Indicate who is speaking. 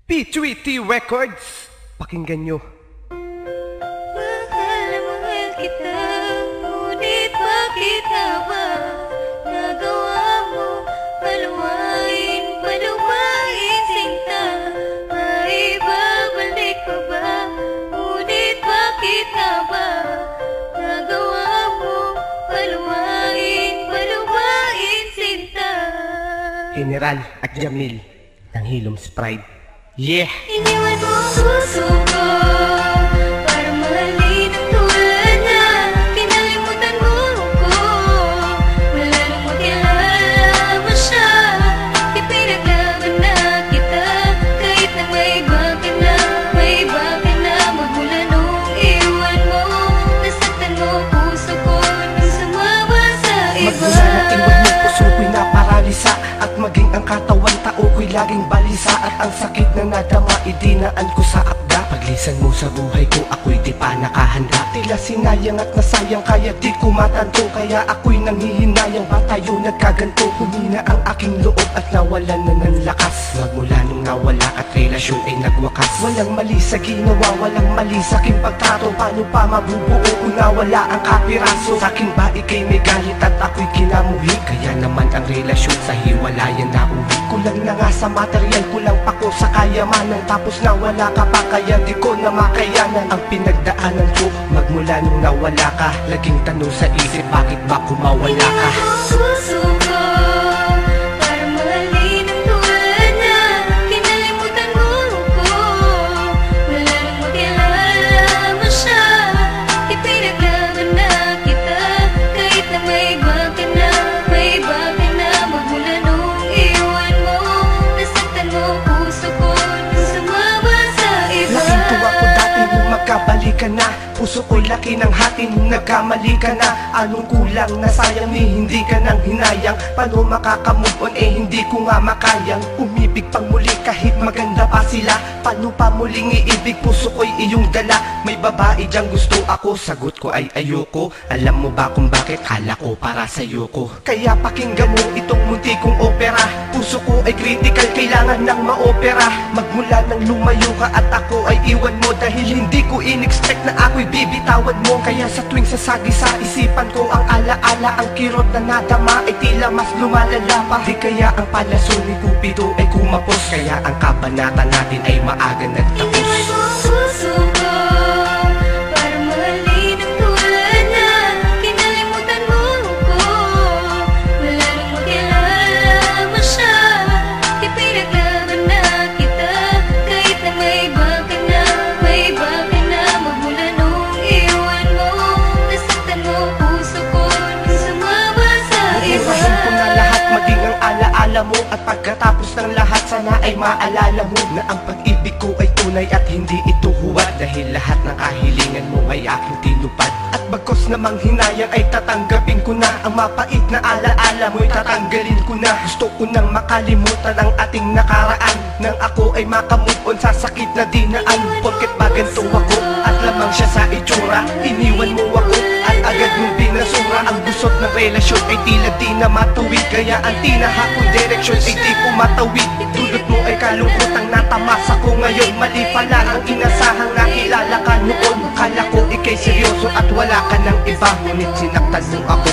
Speaker 1: P3T Records, pakinggan nyo.
Speaker 2: Mahal na mahal kita, ngunit bakit nga ba nagawa mo paluwain sinta? Maibabalik pa ba, ngunit bakit nga ba nagawa mo paluwain sinta?
Speaker 1: General at Jamil ng Hilom Sprite. Yeah!
Speaker 2: Iniwan mo ang puso ko para mahalin ang tulad na kinalimutan mo ko. Wala nang makilala mo siya, ipinaglaban na kita. Kahit na may iba ka na magmula nung iwan mo. Nasaktan mo ang puso ko nung sumama sa iba.
Speaker 1: Magmula ng iwan mo, puso ko'y naparalisa, at maging ang katawan tao ko'y laging balisa. At ang sakit na nadama, idinaan ko sa akda. Paglisan mo sa buhay ko, ako'y di pa nakahanda. Tila sinayang at nasayang, kaya di ko matanto. Kaya ako'y nanghihinayang, ba tayo nagkaganto? Humina ang aking loob at nawalan na ng lakas. Magmula nung nawala at relasyon ay nagwakas. Walang mali sa ginawa, walang mali sa aking pagtrato. Paano pa mabubuo kung nawala ang kapiraso? Sa'kin ba ikay may galit at ako'y kinamuhi? Kaya naman ang relasyon sa hiwalayan na uwi. Kulang na nga sa material, kulang pa ko sa kayamanan. Tapos nawala ka pa, kaya di ko na makayanan ang pinagdaanan ko. Magmula nung nawala ka, laging tanong sa isip, bakit ba kumawala ka?
Speaker 2: Puso ko para mahalin ang tulad na kinalimutan mo ko. Wala nang makilala mo siya, ipinaglaban na kita. Kahit na may iba ka na magmula nung iwan mo. Nasaktan mo ang puso ko nung sumama sa iba.
Speaker 1: Laking tuwa ko dati nung magkabalikan na. Puso ko'y laki ng hati nung nagkamali ka na. Anong kulang na sayang ni hindi ka nang hinayang? Paano makakamove on hindi ko nga makayang umibig pang muli kahit maganda pa sila? Paano pa muling iibig, puso ko'y iyong dala? May babae diyang gusto ako, sagot ko ay ayoko. Alam mo ba kung bakit? Kala ko para sa'yo ko. Kaya pakinggan mo itong munti kong opera. Puso ko ay critical, kailangan ng maopera. Magmula nang lumayo ka at ako ay iwan mo, dahil hindi ko in-expect na ako'y bibitawan mo. Kaya sa tuwing sasagi sa isipan ko ang alaala, ang kirot na nadama ay tila mas lumalala pa. Di kaya ang palaso ni Cupido ay kumapos, kaya ang kabanata natin ay maaga nagtapos.
Speaker 2: Iniwan mo ang puso ko para mahalin ang tulad na kinalimutan mo ko. Wala nang makilala mo siya, ipinaglaban na kita. Kahit na may iba ka na magmula nung iwan mo. Nasaktan mo ang puso ko nung sumama sa iba.
Speaker 1: Murahin ko na lahat, maging ang alaala mo. At pagkatapos ng lahat, sana ay maalala mo na ang pag-ibig ko ay tunay at hindi ito huwad. Dahil lahat ng kahilingan mo ay aking tinupad. At bagkos namang hinayang ay tatanggapin ko na. Ang mapait na alaala mo'y tatanggalin ko na. Gusto ko nang makalimutan ang ating nakaraan, nang ako ay makamove on sa sakit na dinaan. Porket ba ganito ako at lamang siya sa itsura? Iniwan mo ako at agad mong binasura. Ang gusot ng relasyon ay tila di na matuwid, kaya ang tinahakong direksyon ay di ko matawid. Dulot mo ay kalungkotang natamasa ko ngayon. Mali pala ang inasahang nakilala ka noon. Kala ko ikay seryoso at wala ka ng iba, ngunit sinaktan mo ako.